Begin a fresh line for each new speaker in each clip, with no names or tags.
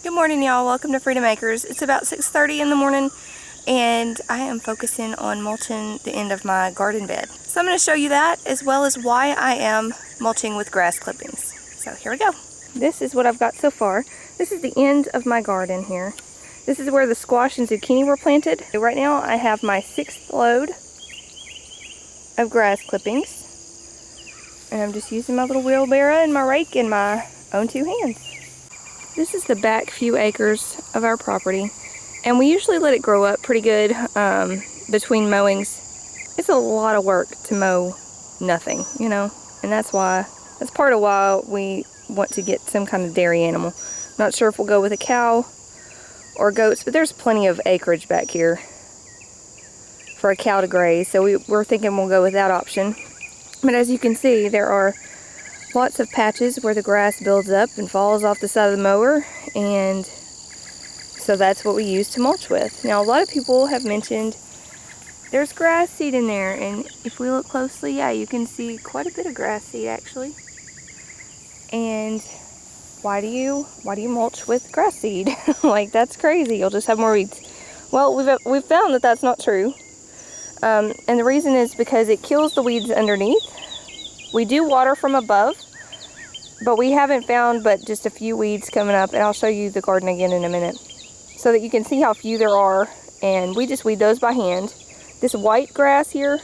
Good morning, y'all. Welcome to Freedom Acres. It's about 6:30 in the morning and I am focusing on mulching the end of my garden bed. So I'm going to show you that as well as why I am mulching with grass clippings. So here we go. This is what I've got so far. This is the end of my garden here. This is where the squash and zucchini were planted. Right now I have my 6th load of grass clippings. And I'm just using my little wheelbarrow and my rake in my own 2 hands. This is the back few acres of our property, and we usually let it grow up pretty good between mowings. It's a lot of work to mow nothing, you know, and that's part of why we want to get some kind of dairy animal. Not sure if we'll go with a cow or goats, but there's plenty of acreage back here for a cow to graze, so we're thinking we'll go with that option. But as you can see, there are lots of patches where the grass builds up and falls off the side of the mower, and so that's what we use to mulch with. Now, a lot of people have mentioned there's grass seed in there, and if we look closely, yeah, you can see quite a bit of grass seed actually. And why do you mulch with grass seed? Like, that's crazy. You'll just have more weeds. Well, we've found that that's not true, and the reason is because it kills the weeds underneath. We do water from above, but we haven't found but just a few weeds coming up, and I'll show you the garden again in a minute so that you can see how few there are, and we just weed those by hand. This white grass here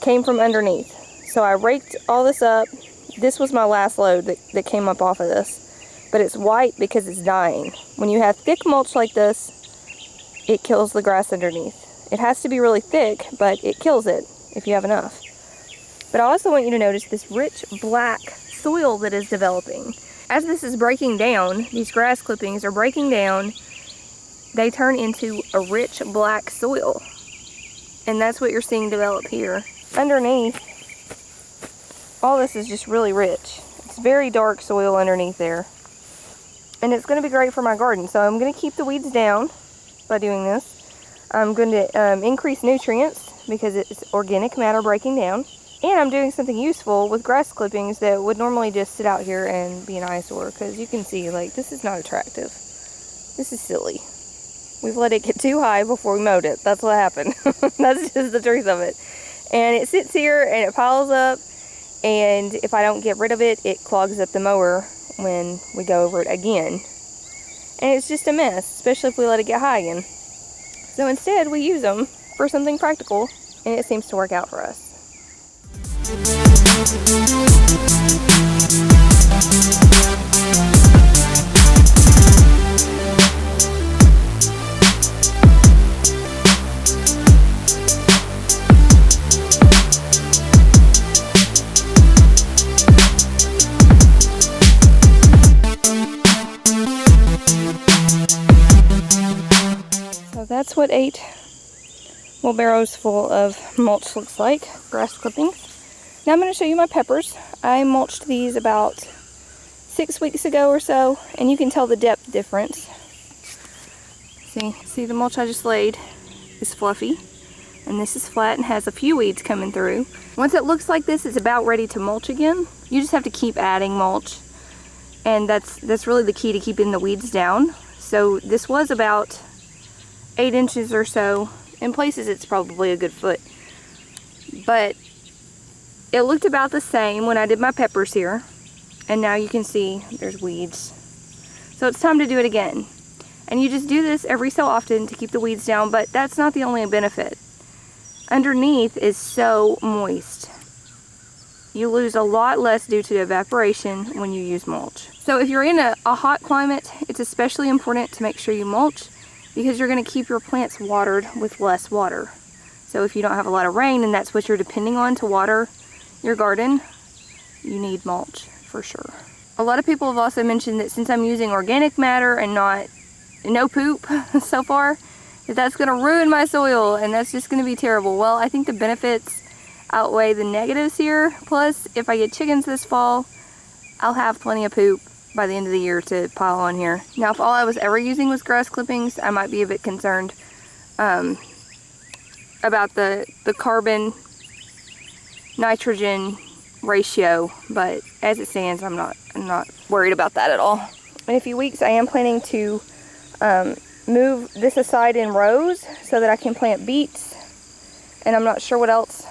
came from underneath, so I raked all this up. This was my last load that came up off of this, but it's white because it's dying. When you have thick mulch like this, it kills the grass underneath. It has to be really thick, but it kills it if you have enough. But I also want you to notice this rich black soil that is developing. As this is breaking down, these grass clippings are breaking down, they turn into a rich black soil. And that's what you're seeing develop here. Underneath, all this is just really rich. It's very dark soil underneath there. And it's going to be great for my garden. So I'm going to keep the weeds down by doing this. I'm going to increase nutrients because it's organic matter breaking down. And I'm doing something useful with grass clippings that would normally just sit out here and be an eyesore, because you can see, like, this is not attractive. This is silly. We've let it get too high before we mowed it. That's what happened. That's just the truth of it. And it sits here and it piles up, and if I don't get rid of it, it clogs up the mower when we go over it again. And it's just a mess, especially if we let it get high again. So instead, we use them for something practical, and it seems to work out for us. So that's what 8 wheelbarrows full of mulch looks like, grass clippings. Now I'm going to show you my peppers. I mulched these about 6 weeks ago or so, and you can tell the depth difference. See the mulch I just laid is fluffy, and this is flat and has a few weeds coming through. Once it looks like this, it's about ready to mulch again. You just have to keep adding mulch, and that's really the key to keeping the weeds down. So this was about 8 inches or so. In places it's probably a good foot, but it looked about the same when I did my peppers here, and now you can see there's weeds. So it's time to do it again. And you just do this every so often to keep the weeds down, but that's not the only benefit. Underneath is so moist. You lose a lot less due to evaporation when you use mulch. So if you're in a hot climate, it's especially important to make sure you mulch, because you're going to keep your plants watered with less water. So if you don't have a lot of rain and that's what you're depending on to water your garden, you need mulch for sure. A lot of people have also mentioned that since I'm using organic matter and no poop so far, that's going to ruin my soil and that's just going to be terrible. Well, I think the benefits outweigh the negatives here. Plus, if I get chickens this fall, I'll have plenty of poop by the end of the year to pile on here. Now, if all I was ever using was grass clippings, I might be a bit concerned about the carbon nitrogen ratio, but as it stands, I'm not worried about that at all. in a few weeks I am planning to move this aside in rows so that I can plant beets, and I'm not sure what else.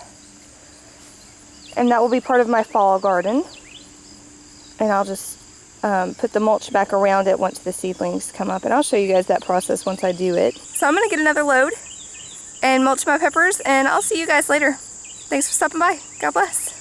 And that will be part of my fall garden. And I'll just put the mulch back around it once the seedlings come up, and I'll show you guys that process once I do it. So I'm going to get another load and mulch my peppers, and I'll see you guys later. Thanks for stopping by. God bless.